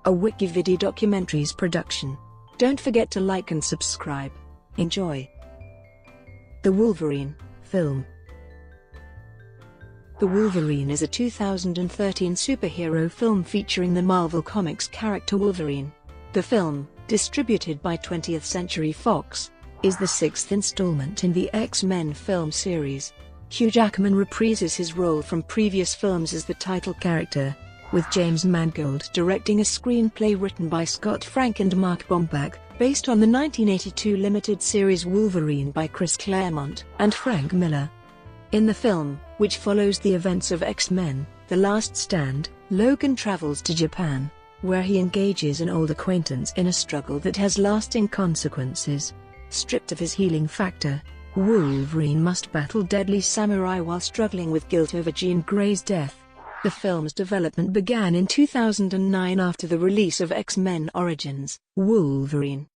a WikiVidi Documentaries production. Don't forget to like and subscribe. Enjoy. The Wolverine film. The Wolverine is a 2013 superhero film featuring the Marvel Comics character Wolverine. The film, distributed by 20th Century Fox, is the sixth installment in the X-Men film series. Hugh Jackman reprises his role from previous films as the title character, with James Mangold directing a screenplay written by Scott Frank and Mark Bomback, based on the 1982 limited series Wolverine by Chris Claremont and Frank Miller. In the film, which follows the events of X-Men: The Last Stand, Logan travels to Japan, where he engages an old acquaintance in a struggle that has lasting consequences. Stripped of his healing factor, Wolverine must battle deadly samurai while struggling with guilt over Jean Grey's death. The film's development began in 2009 after the release of X-Men Origins: Wolverine.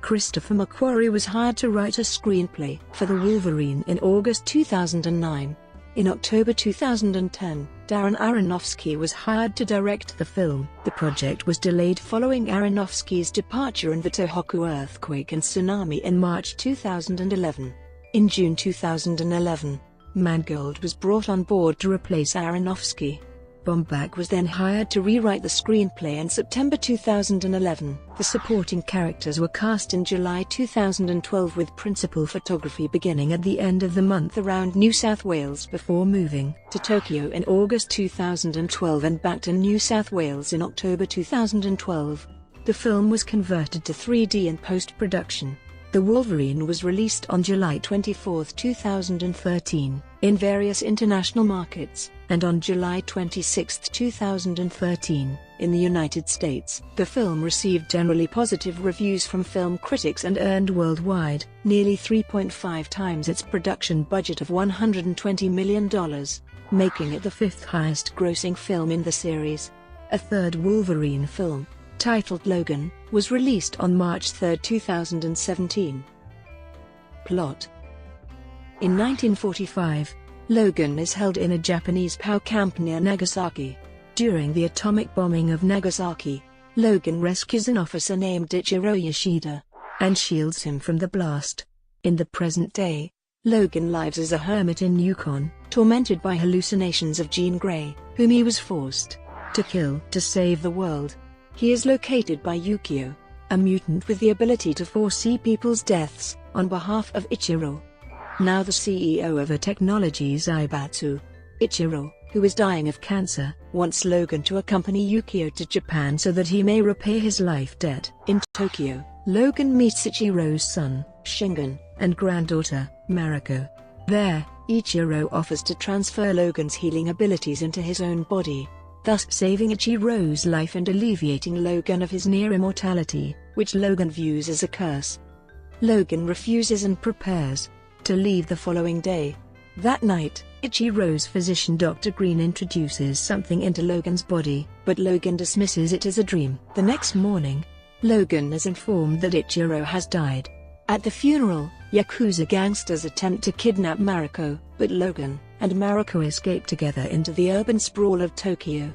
Christopher McQuarrie was hired to write a screenplay for The Wolverine in August 2009. In October 2010, Darren Aronofsky was hired to direct the film. The project was delayed following Aronofsky's departure and the Tohoku earthquake and tsunami in March 2011. In June 2011, Mangold was brought on board to replace Aronofsky. Bomback was then hired to rewrite the screenplay in September 2011. The supporting characters were cast in July 2012 with principal photography beginning at the end of the month around New South Wales before moving to Tokyo in August 2012 and back to New South Wales in October 2012. The film was converted to 3D in post-production. The Wolverine was released on July 24, 2013, in various international markets, and on July 26, 2013, in the United States. The film received generally positive reviews from film critics and earned worldwide nearly 3.5 times its production budget of $120 million, making it the fifth highest-grossing film in the series. A third Wolverine film, titled Logan, was released on March 3, 2017. Plot: in 1945, Logan is held in a Japanese POW camp near Nagasaki. During the atomic bombing of Nagasaki, Logan rescues an officer named Ichiro Yoshida and shields him from the blast. In the present day, Logan lives as a hermit in Yukon, tormented by hallucinations of Jean Grey, whom he was forced to kill to save the world. He is located by Yukio, a mutant with the ability to foresee people's deaths, on behalf of Ichiro, now the CEO of a technology Zaibatsu. Ichiro, who is dying of cancer, wants Logan to accompany Yukio to Japan so that he may repay his life debt. In Tokyo, Logan meets Ichiro's son, Shingen, and granddaughter, Mariko. There, Ichiro offers to transfer Logan's healing abilities into his own body, thus saving Ichiro's life and alleviating Logan of his near immortality, which Logan views as a curse. Logan refuses and prepares to leave the following day. That night, Ichiro's physician Dr. Green introduces something into Logan's body, but Logan dismisses it as a dream. The next morning, Logan is informed that Ichiro has died. At the funeral, Yakuza gangsters attempt to kidnap Mariko, but Logan and Mariko escape together into the urban sprawl of Tokyo.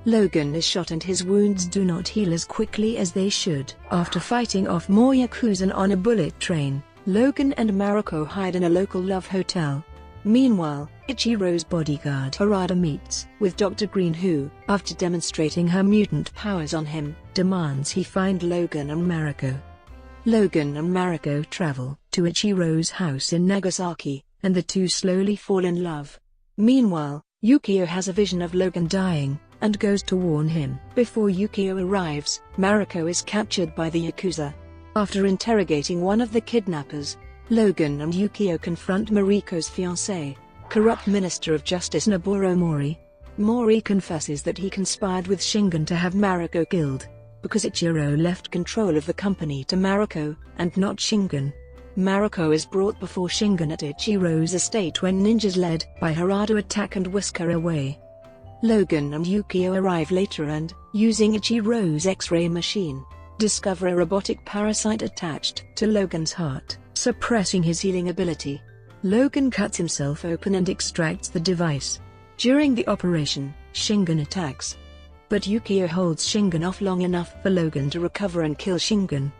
Logan is shot and his wounds do not heal as quickly as they should. After fighting off more Yakuza on a bullet train, Logan and Mariko hide in a local love hotel. Meanwhile, Ichiro's bodyguard Harada meets with Dr. Green who, after demonstrating her mutant powers on him, demands he find Logan and Mariko. Logan and Mariko travel to Ichiro's house in Nagasaki, and the two slowly fall in love. Meanwhile, Yukio has a vision of Logan dying, and goes to warn him. Before Yukio arrives, Mariko is captured by the Yakuza. After interrogating one of the kidnappers, Logan and Yukio confront Mariko's fiancé, corrupt Minister of Justice Noboru Mori. Mori confesses that he conspired with Shingen to have Mariko killed, because Ichiro left control of the company to Mariko, and not Shingen. Mariko is brought before Shingen at Ichiro's estate when ninjas led by Harada attack and whisk her away. Logan and Yukio arrive later and, using Ichiro's X-ray machine, discover a robotic parasite attached to Logan's heart, suppressing his healing ability. Logan cuts himself open and extracts the device. During the operation, Shingen attacks. but Yukio holds Shingen off long enough for Logan to recover and kill Shingen.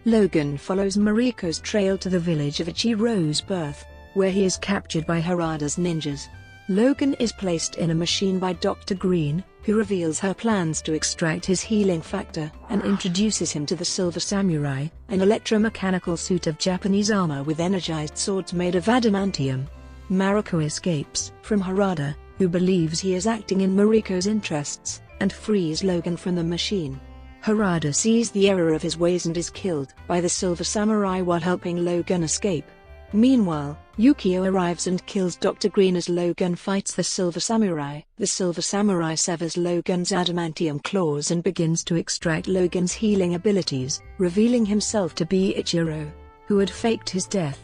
Logan follows Mariko's trail to the village of Ichiro's birth, where he is captured by Harada's ninjas. Logan is placed in a machine by Dr. Green, who reveals her plans to extract his healing factor and introduces him to the Silver Samurai, an electromechanical suit of Japanese armor with energized swords made of adamantium. Mariko escapes from Harada, who believes he is acting in Mariko's interests, and frees Logan from the machine. Harada sees the error of his ways and is killed by the Silver Samurai while helping Logan escape. Meanwhile, Yukio arrives and kills Dr. Green as Logan fights the Silver Samurai. The Silver Samurai severs Logan's adamantium claws and begins to extract Logan's healing abilities, revealing himself to be Ichiro, who had faked his death.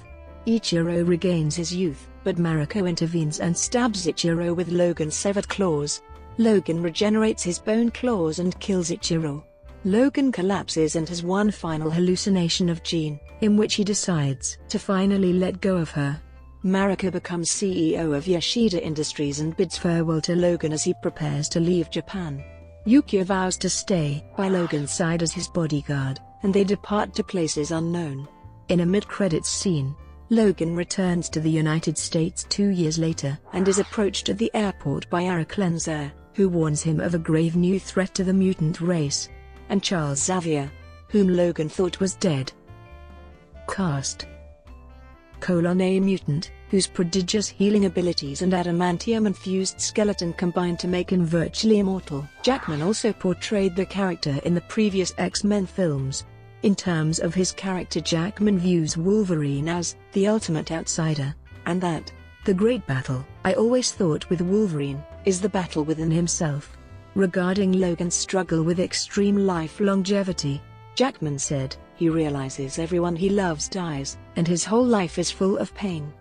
Ichiro regains his youth, but Mariko intervenes and stabs Ichiro with Logan's severed claws. Logan regenerates his bone claws and kills Ichiro. Logan collapses and has one final hallucination of Jean, in which he decides to finally let go of her. Mariko becomes CEO of Yoshida Industries and bids farewell to Logan as he prepares to leave Japan. Yukio vows to stay by Logan's side as his bodyguard, and they depart to places unknown. In a mid-credits scene, Logan returns to the United States 2 years later and is approached at the airport by Eric Lenzer, who warns him of a grave new threat to the mutant race, and Charles Xavier, whom Logan thought was dead. Cast: A mutant, whose prodigious healing abilities and adamantium-infused skeleton combined to make him virtually immortal. Jackman also portrayed the character in the previous X-Men films. In terms of his character, Jackman views Wolverine as the ultimate outsider, and that the great battle, I always thought with Wolverine, is the battle within himself. Regarding Logan's struggle with extreme life longevity, Jackman said, he realizes everyone he loves dies, and his whole life is full of pain.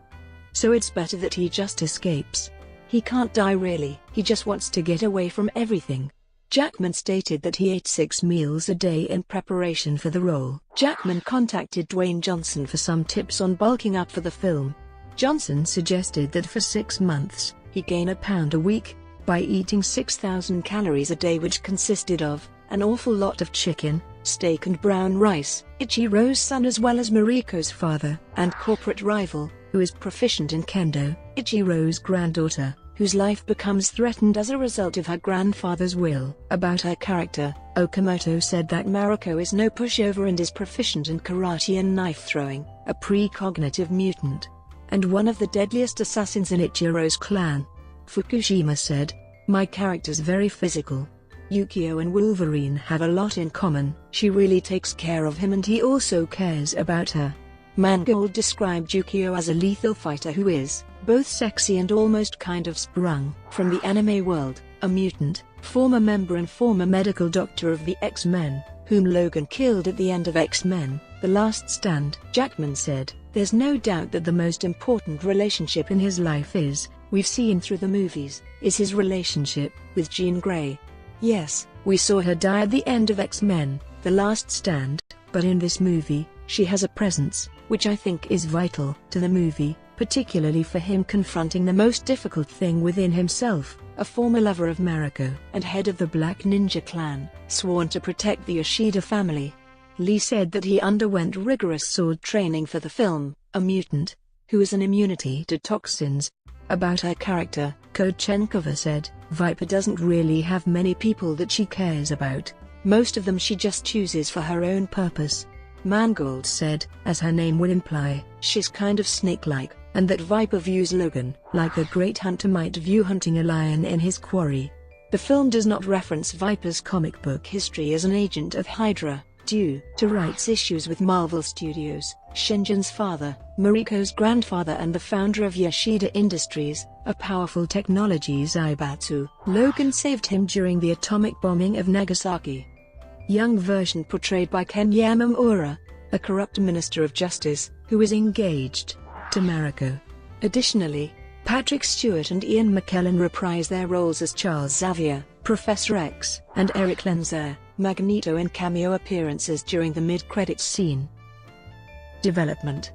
So it's better that he just escapes. He can't die really, he just wants to get away from everything. Jackman stated that he ate 6 meals a day in preparation for the role. Jackman contacted Dwayne Johnson for some tips on bulking up for the film. Johnson suggested that for 6 months, he gain a pound a week, by eating 6,000 calories a day, which consisted of an awful lot of chicken, steak and brown rice. Ichiro's son, as well as Mariko's father and corporate rival, who is proficient in kendo, Ichiro's granddaughter, whose life becomes threatened as a result of her grandfather's will. About her character, Okamoto said that Mariko is no pushover and is proficient in karate and knife throwing, a precognitive mutant, and one of the deadliest assassins in Ichiro's clan. Fukushima said, "My character's very physical. Yukio and Wolverine have a lot in common. She really takes care of him and he also cares about her." Mangold described Yukio as a lethal fighter who is both sexy and almost kind of sprung from the anime world, a mutant, former member and former medical doctor of the X-Men, whom Logan killed at the end of X-Men: The Last Stand. Jackman said, "There's no doubt that the most important relationship in his life is, we've seen through the movies, is his relationship with Jean Grey. Yes, we saw her die at the end of X-Men: The Last Stand, but in this movie, she has a presence, which I think is vital to the movie, particularly for him confronting the most difficult thing within himself, a former lover of Mariko and head of the Black Ninja clan, sworn to protect the Yoshida family." Lee said that he underwent rigorous sword training for the film, a mutant, who has an immunity to toxins. About her character, Kochenkova said, "Viper doesn't really have many people that she cares about. Most of them she just chooses for her own purpose." Mangold said, as her name would imply, she's kind of snake-like, and that Viper views Logan like a great hunter might view hunting a lion in his quarry. The film does not reference Viper's comic book history as an agent of Hydra, due to rights issues with Marvel Studios. Shinjin's father, Mariko's grandfather and the founder of Yoshida Industries, a powerful technology Zaibatsu. Logan saved him during the atomic bombing of Nagasaki. Young version portrayed by Ken Yamamura, a corrupt minister of justice, who is engaged to Mariko. Additionally, Patrick Stewart and Ian McKellen reprise their roles as Charles Xavier, Professor X, and Eric Lenzer, Magneto, in cameo appearances during the mid-credits scene. Development.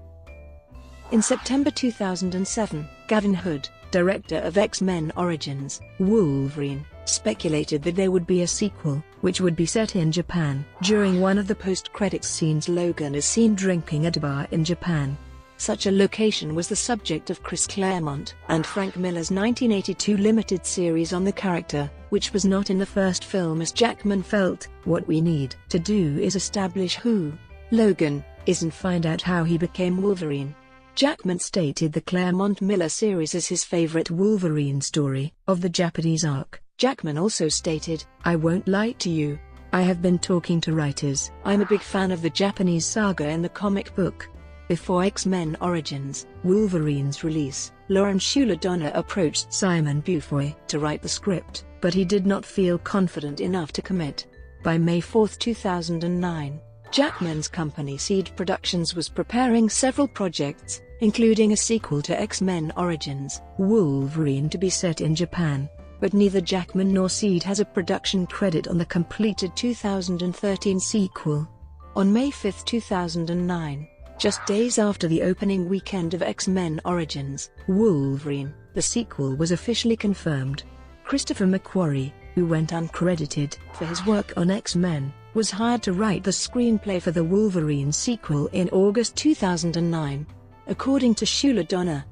In September 2007, Gavin Hood, director of X-Men Origins, Wolverine, speculated that there would be a sequel, which would be set in Japan. During one of the post-credits scenes, Logan is seen drinking at a bar in Japan. Such a location was the subject of Chris Claremont and Frank Miller's 1982 limited series on the character, which was not in the first film, as Jackman felt, "What we need to do is establish who Logan is and find out how he became Wolverine." Jackman stated the Claremont-Miller series is his favorite Wolverine story of the Japanese arc. Jackman also stated, "I won't lie to you. I have been talking to writers. I'm a big fan of the Japanese saga in the comic book." Before X-Men Origins, Wolverine's release, Lauren Shuler Donner approached Simon Beaufoy to write the script, but he did not feel confident enough to commit. By May 4, 2009, Jackman's company Seed Productions was preparing several projects, including a sequel to X-Men Origins, Wolverine, to be set in Japan. But neither Jackman nor Seed has a production credit on the completed 2013 sequel. On May 5, 2009, just days after the opening weekend of X-Men Origins, Wolverine, the sequel was officially confirmed. Christopher McQuarrie, who went uncredited for his work on X-Men, was hired to write the screenplay for the Wolverine sequel in August 2009. According to Shuler Donner,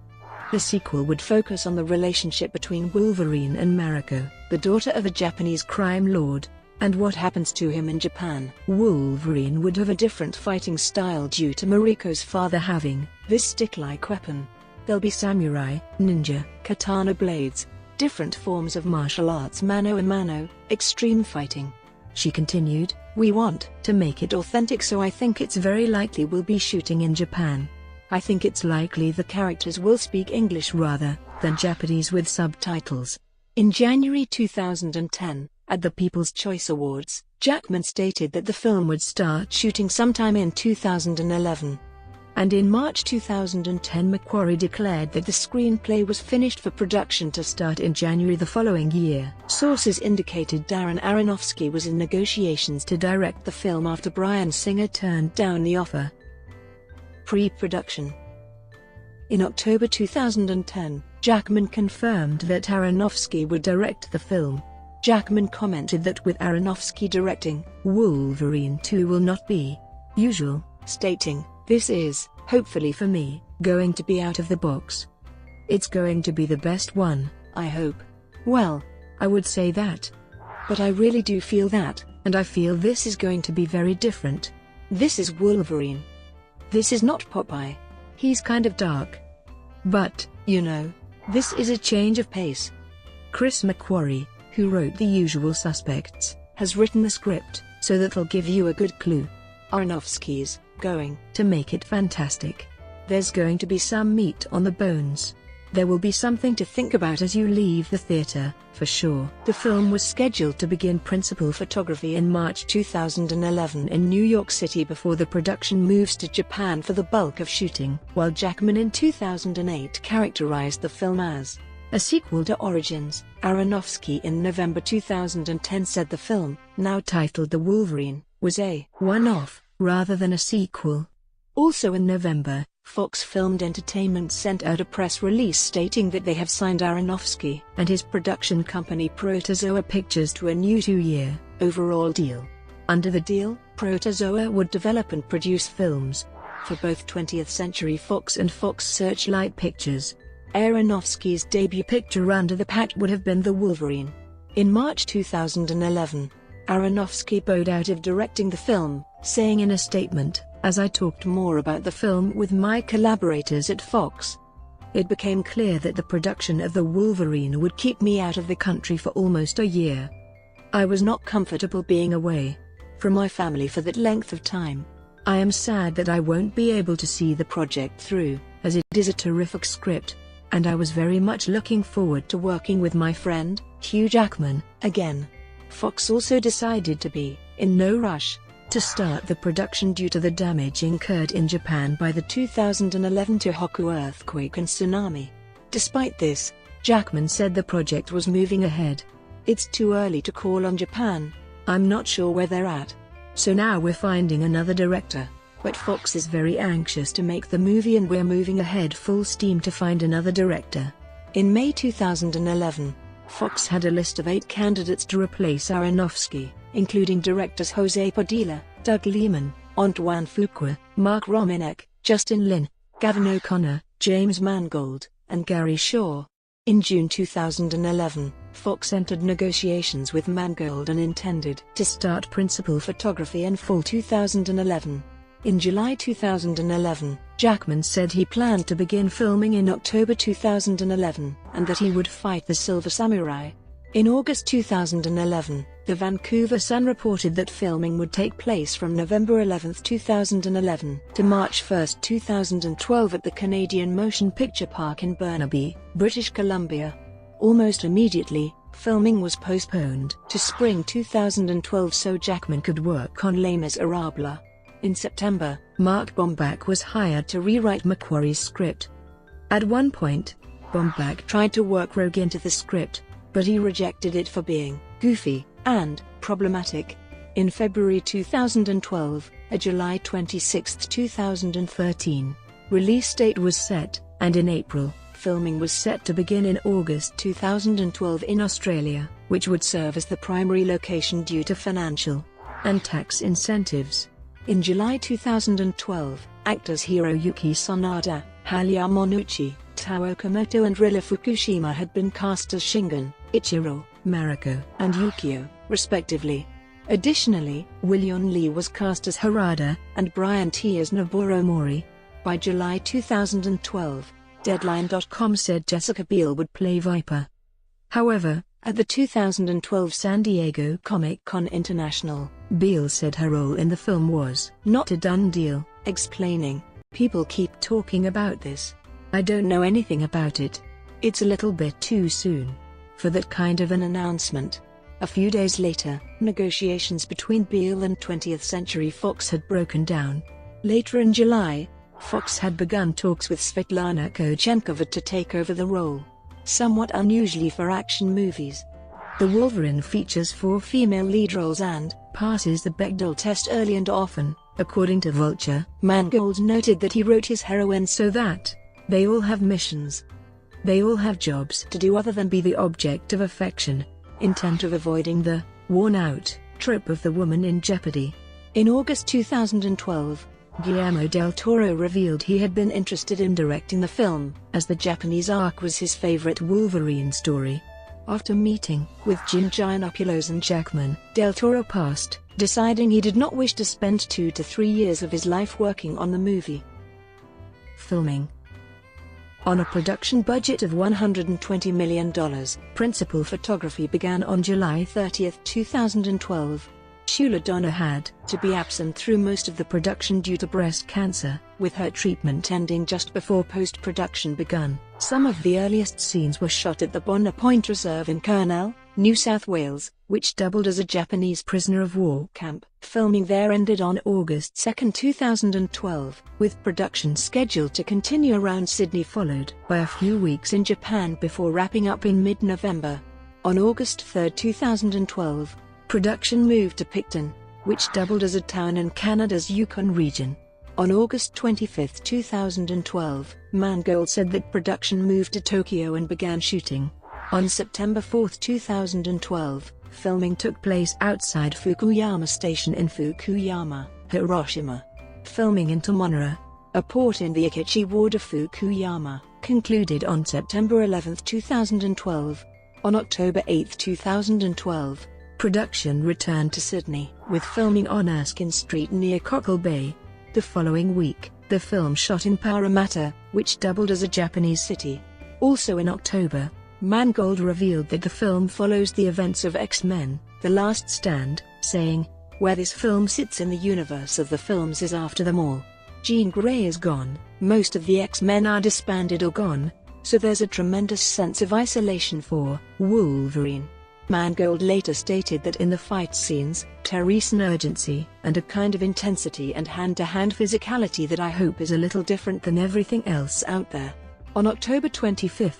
the sequel would focus on the relationship between Wolverine and Mariko, the daughter of a Japanese crime lord, and what happens to him in Japan. Wolverine would have a different fighting style due to Mariko's father having this stick-like weapon. There'll be samurai, ninja, katana blades, different forms of martial arts, mano a mano, extreme fighting. She continued, "We want to make it authentic, so I think it's very likely we'll be shooting in Japan. I think it's likely the characters will speak English rather than Japanese with subtitles." In January 2010, at the People's Choice Awards, Jackman stated that the film would start shooting sometime in 2011. And in March 2010, McQuarrie declared that the screenplay was finished for production to start in January the following year. Sources indicated Darren Aronofsky was in negotiations to direct the film after Bryan Singer turned down the offer. Pre-production. In October 2010, Jackman confirmed that Aronofsky would direct the film. Jackman commented that with Aronofsky directing, Wolverine 2 will not be usual, stating, "This is, hopefully for me, going to be out of the box. It's going to be the best one, I hope." Well, I would say that. But I really do feel that, and I feel this is going to be very different. This is Wolverine. This is not Popeye. He's kind of dark. But, you know, this is a change of pace. Chris McQuarrie, who wrote The Usual Suspects, has written the script, so that'll give you a good clue. Aronofsky's going to make it fantastic. There's going to be some meat on the bones. There will be something to think about as you leave the theater, for sure. The film was scheduled to begin principal photography in March 2011 in New York City before the production moves to Japan for the bulk of shooting, while Jackman in 2008 characterized the film as a sequel to Origins. Aronofsky in November 2010 said the film, now titled The Wolverine, was a one-off, rather than a sequel. Also in November, Fox Filmed Entertainment sent out a press release stating that they have signed Aronofsky and his production company Protozoa Pictures to a new 2-year, overall deal. Under the deal, Protozoa would develop and produce films for both 20th Century Fox and Fox Searchlight Pictures. Aronofsky's debut picture under the pact would have been The Wolverine. In March 2011, Aronofsky bowed out of directing the film, saying in a statement, "As I talked more about the film with my collaborators at Fox, it became clear that the production of The Wolverine would keep me out of the country for almost a year. I was not comfortable being away from my family for that length of time. I am sad that I won't be able to see the project through, as it is a terrific script, and I was very much looking forward to working with my friend, Hugh Jackman, again." Fox also decided to be in no rush to start the production due to the damage incurred in Japan by the 2011 Tohoku earthquake and tsunami. Despite this, Jackman said the project was moving ahead. "It's too early to call on Japan. I'm not sure where they're at. So now we're finding another director. But Fox is very anxious to make the movie and we're moving ahead full steam to find another director." In May 2011, Fox had a list of 8 candidates to replace Aronofsky, including directors Jose Padilla, Doug Liman, Antoine Fuqua, Mark Romanek, Justin Lin, Gavin O'Connor, James Mangold, and Gary Shaw. In June 2011, Fox entered negotiations with Mangold and intended to start principal photography in fall 2011. In July 2011, Jackman said he planned to begin filming in October 2011, and that he would fight the Silver Samurai. In August 2011, the Vancouver Sun reported that filming would take place from November 11, 2011 to March 1, 2012 at the Canadian Motion Picture Park in Burnaby, British Columbia. Almost immediately, filming was postponed to spring 2012 so Jackman could work on Les Miserables. In September, Mark Bomback was hired to rewrite McQuarrie's script. At one point, Bomback tried to work Rogue into the script, but he rejected it for being goofy and problematic. In February 2012, a July 26, 2013, release date was set, and in April, filming was set to begin in August 2012 in Australia, which would serve as the primary location due to financial and tax incentives. In July 2012, actors Hiroyuki Sanada, Halia Monucci, Tao Okamoto and Rila Fukushima had been cast as Shingen, Ichiro, Mariko, and Yukio, respectively. Additionally, William Lee was cast as Harada, and Brian T. as Noboru Mori. By July 2012, Deadline.com said Jessica Biel would play Viper. However, at the 2012 San Diego Comic-Con International, Biel said her role in the film was not a done deal, explaining, "People keep talking about this. I don't know anything about it. It's a little bit too soon for that kind of an announcement." A few days later, negotiations between Biel and 20th Century Fox had broken down. Later in July, Fox had begun talks with Svetlana Kochenkova to take over the role. Somewhat unusually for action movies. The Wolverine features 4 female lead roles and passes the Bechdel test early and often, according to Vulture. Mangold noted that he wrote his heroines so that they all have missions. They all have jobs to do other than be the object of affection, intent of avoiding the worn-out trope of the woman in jeopardy. In August 2012, Guillermo del Toro revealed he had been interested in directing the film, as the Japanese arc was his favorite Wolverine story. After meeting with Jim Giannopoulos and Jackman, del Toro passed, deciding he did not wish to spend 2 to 3 years of his life working on the movie. Filming. On a production budget of $120 million, principal photography began on July 30, 2012. Shula Donna had to be absent through most of the production due to breast cancer, with her treatment ending just before post-production began. Some of the earliest scenes were shot at the Bonner Point Reserve in Kurnell, New South Wales, which doubled as a Japanese prisoner of war camp. Filming there ended on August 2, 2012, with production scheduled to continue around Sydney followed by a few weeks in Japan before wrapping up in mid-November. On August 3, 2012, production moved to Picton, which doubled as a town in Canada's Yukon region. On August 25, 2012, Mangold said that production moved to Tokyo and began shooting. On September 4, 2012, filming took place outside Fukuyama Station in Fukuyama, Hiroshima. Filming in Tomonara, a port in the Akichi ward of Fukuyama, concluded on September 11, 2012. On October 8, 2012, production returned to Sydney, with filming on Erskine Street near Cockle Bay. The following week, the film shot in Parramatta, which doubled as a Japanese city. Also in October, Mangold revealed that the film follows the events of X-Men: The Last Stand, saying, "Where this film sits in the universe of the films is after them all. Jean Grey is gone, most of the X-Men are disbanded or gone, so there's a tremendous sense of isolation for Wolverine." Mangold later stated that in the fight scenes, there is an urgency and a kind of intensity and hand-to-hand physicality that I hope is a little different than everything else out there. On October 25,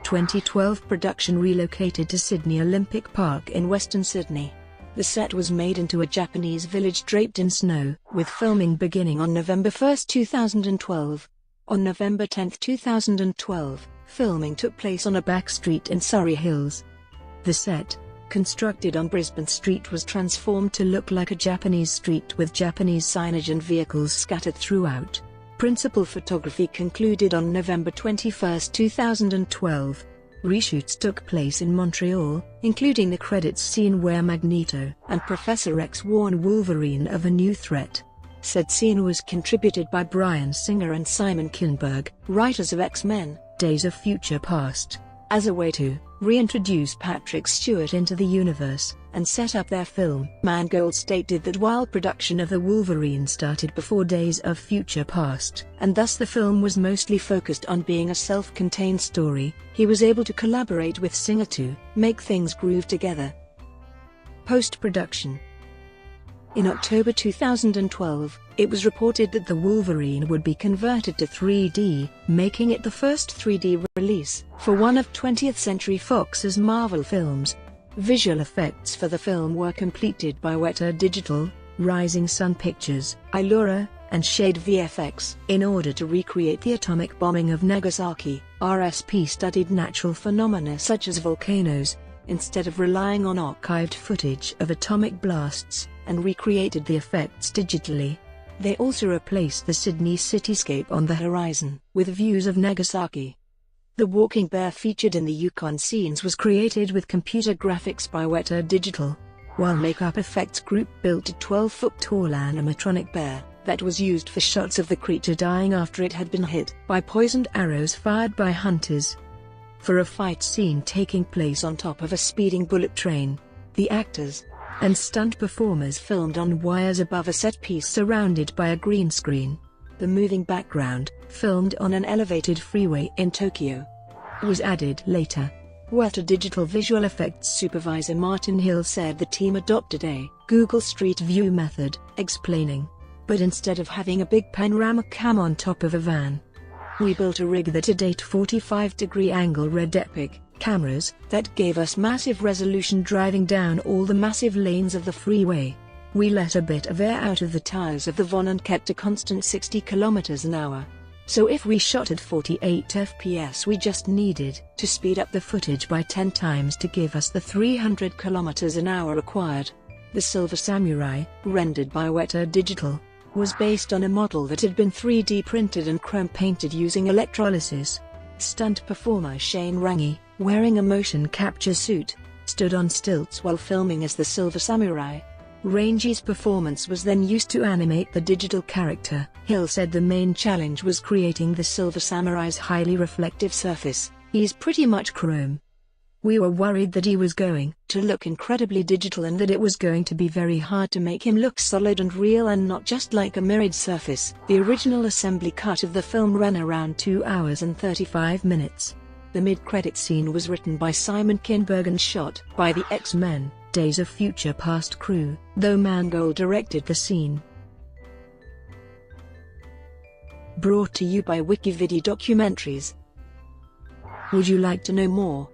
2012, production relocated to Sydney Olympic Park in Western Sydney. The set was made into a Japanese village draped in snow, with filming beginning on November 1, 2012. On November 10, 2012, Filming took place on a back street in Surrey Hills. The set, constructed on Brisbane Street, was transformed to look like a Japanese street with Japanese signage and vehicles scattered throughout. Principal photography concluded on November 21, 2012. Reshoots took place in Montreal, including the credits scene where Magneto and Professor X warn Wolverine of a new threat. Said scene was contributed by Bryan Singer and Simon Kinberg, writers of X-Men: Days of Future Past, as a way to reintroduce Patrick Stewart into the universe and set up their film. Mangold stated that while production of the Wolverine started before Days of Future Past, and thus the film was mostly focused on being a self-contained story, he was able to collaborate with Singer to make things groove together. Post-production. In October 2012, it was reported that the Wolverine would be converted to 3D, making it the first 3D release for one of 20th Century Fox's Marvel films. Visual effects for the film were completed by Weta Digital, Rising Sun Pictures, Ilura, and Shade VFX. In order to recreate the atomic bombing of Nagasaki, RSP studied natural phenomena such as volcanoes, instead of relying on archived footage of atomic blasts, and recreated the effects digitally. They also replaced the Sydney cityscape on the horizon with views of Nagasaki. The walking bear featured in the Yukon scenes was created with computer graphics by Weta Digital, while makeup effects group built a 12-foot-tall animatronic bear that was used for shots of the creature dying after it had been hit by poisoned arrows fired by hunters. For a fight scene taking place on top of a speeding bullet train, the actors and stunt performers filmed on wires above a set piece surrounded by a green screen. The moving background, filmed on an elevated freeway in Tokyo, was added later. Weta Digital visual effects supervisor Martin Hill said the team adopted a Google Street View method, explaining, "But instead of having a big panorama cam on top of a van, we built a rig that had 8 45-degree angle red epic cameras that gave us massive resolution driving down all the massive lanes of the freeway. We let a bit of air out of the tires of the van and kept a constant 60 km an hour. So if we shot at 48 FPS, we just needed to speed up the footage by 10 times to give us the 300 km an hour required." The Silver Samurai, rendered by Weta Digital, was based on a model that had been 3D printed and chrome painted using electrolysis. Stunt performer Shane Rangi, wearing a motion capture suit, stood on stilts while filming as the Silver Samurai. Rangi's performance was then used to animate the digital character. Hill said the main challenge was creating the Silver Samurai's highly reflective surface. "He's pretty much chrome. We were worried that he was going to look incredibly digital and that it was going to be very hard to make him look solid and real and not just like a mirrored surface." The original assembly cut of the film ran around 2 hours and 35 minutes. The mid-credit scene was written by Simon Kinberg and shot by the X-Men: Days of Future Past crew, though Mangold directed the scene. Brought to you by WikiVidi Documentaries. Would you like to know more?